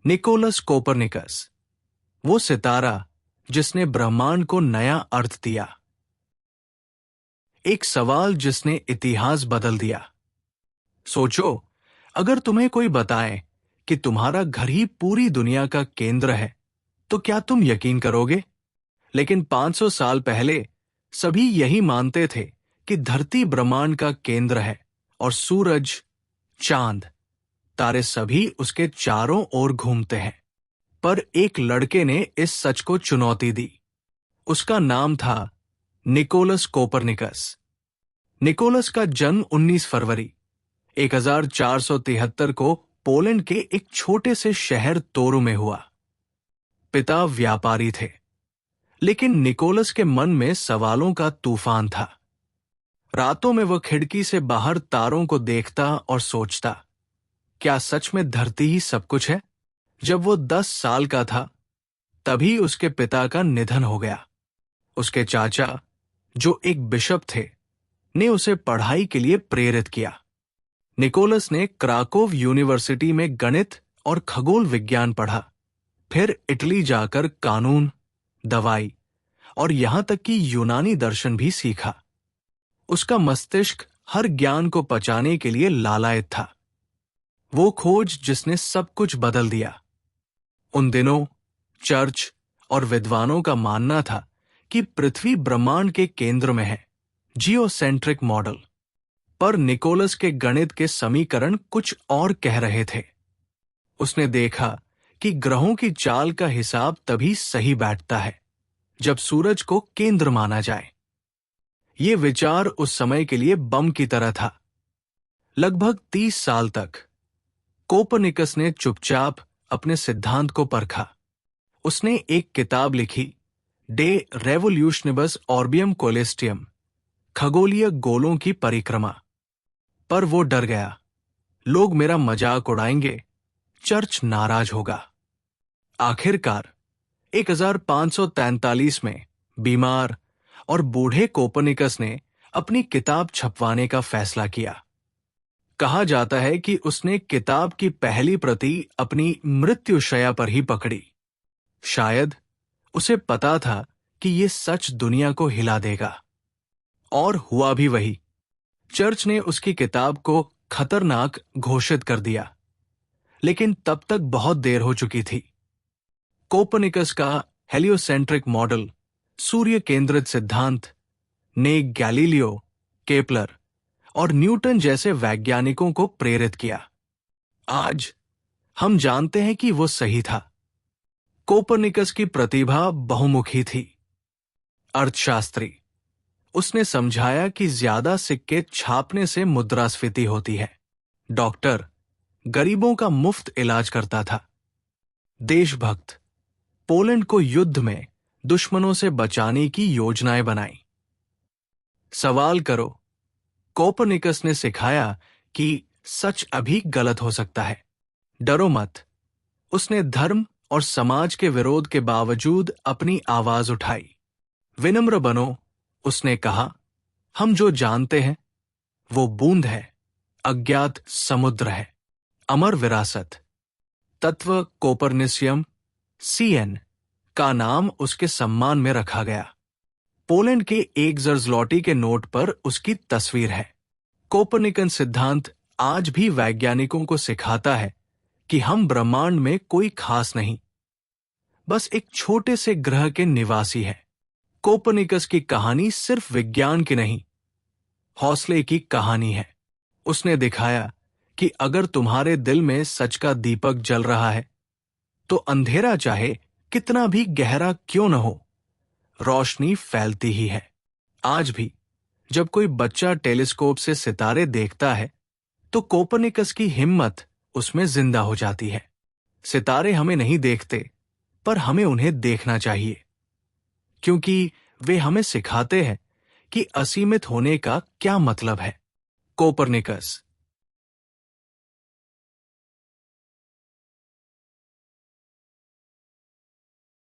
Nicholas Copernicus, वो सितारा जिसने ब्रह्मांड को नया अर्थ दिया। एक सवाल जिसने इतिहास बदल दिया। सोचो, अगर तुम्हें कोई बताए कि तुम्हारा घर ही पूरी दुनिया का केंद्र है, तो क्या तुम यकीन करोगे? लेकिन 500 साल पहले सभी यही मानते थे कि धरती ब्रह्मांड का केंद्र है और सूरज, चांद, तारे सभी उसके चारों ओर घूमते हैं। पर एक लड़के ने इस सच को चुनौती दी। उसका नाम था निकोलस कोपरनिकस। निकोलस का जन्म 19 फरवरी 1473 को पोलैंड के एक छोटे से शहर तोरू में हुआ। पिता व्यापारी थे, लेकिन निकोलस के मन में सवालों का तूफान था। रातों में वह खिड़की से बाहर तारों को देखता और सोचता, क्या सच में धरती ही सब कुछ है? जब वो 10 साल का था, तभी उसके पिता का निधन हो गया। उसके चाचा, जो एक बिशप थे, ने उसे पढ़ाई के लिए प्रेरित किया। निकोलस ने क्राकोव यूनिवर्सिटी में गणित और खगोल विज्ञान पढ़ा, फिर इटली जाकर कानून, दवाई और यहां तक कि यूनानी दर्शन भी सीखा। उसका मस्तिष्क हर ज्ञान को पचाने के लिए लालायित था। वो खोज जिसने सब कुछ बदल दिया। उन दिनों चर्च और विद्वानों का मानना था कि पृथ्वी ब्रह्मांड के केंद्र में है, जियोसेंट्रिक मॉडल। पर निकोलस के गणित के समीकरण कुछ और कह रहे थे। उसने देखा कि ग्रहों की चाल का हिसाब तभी सही बैठता है जब सूरज को केंद्र माना जाए। ये विचार उस समय के लिए बम की तरह था। लगभग 30 साल तक कोपरनिकस ने चुपचाप अपने सिद्धांत को परखा। उसने एक किताब लिखी, डे रेवोल्यूशनिबस ऑर्बियम कोलेस्टियम, खगोलीय गोलों की परिक्रमा। पर वो डर गया, लोग मेरा मजाक उड़ाएंगे, चर्च नाराज होगा। आखिरकार 1543 में बीमार और बूढ़े कोपरनिकस ने अपनी किताब छपवाने का फैसला किया। कहा जाता है कि उसने किताब की पहली प्रति अपनी मृत्युशैया पर ही पकड़ी। शायद उसे पता था कि ये सच दुनिया को हिला देगा। और हुआ भी वही। चर्च ने उसकी किताब को खतरनाक घोषित कर दिया, लेकिन तब तक बहुत देर हो चुकी थी। कोपरनिकस का हेलियोसेंट्रिक मॉडल, सूर्य केंद्रित सिद्धांत, ने गैलीलियो, केपलर और न्यूटन जैसे वैज्ञानिकों को प्रेरित किया। आज हम जानते हैं कि वो सही था। कोपरनिकस की प्रतिभा बहुमुखी थी। अर्थशास्त्री, उसने समझाया कि ज्यादा सिक्के छापने से मुद्रास्फीति होती है। डॉक्टर, गरीबों का मुफ्त इलाज करता था। देशभक्त, पोलैंड को युद्ध में दुश्मनों से बचाने की योजनाएं बनाई। सवाल करो, कोपरनिकस ने सिखाया कि सच अभी गलत हो सकता है। डरो मत। उसने धर्म और समाज के विरोध के बावजूद अपनी आवाज उठाई। विनम्र बनो, उसने कहा, हम जो जानते हैं वो बूंद है, अज्ञात समुद्र है। अमर विरासत। तत्व कोपरनिशियम, CN का नाम उसके सम्मान में रखा गया। पोलैंड के एक ज़र्ज़्लोटी के नोट पर उसकी तस्वीर है। कोपरनिकन सिद्धांत आज भी वैज्ञानिकों को सिखाता है कि हम ब्रह्मांड में कोई खास नहीं, बस एक छोटे से ग्रह के निवासी हैं। कोपरनिकस की कहानी सिर्फ विज्ञान की नहीं, हौसले की कहानी है। उसने दिखाया कि अगर तुम्हारे दिल में सच का दीपक जल रहा है, तो अंधेरा चाहे कितना भी गहरा क्यों न हो, रोशनी फैलती ही है। आज भी जब कोई बच्चा टेलीस्कोप से सितारे देखता है, तो कोपरनिकस की हिम्मत उसमें जिंदा हो जाती है। सितारे हमें नहीं देखते, पर हमें उन्हें देखना चाहिए, क्योंकि वे हमें सिखाते हैं कि असीमित होने का क्या मतलब है। कोपरनिकस।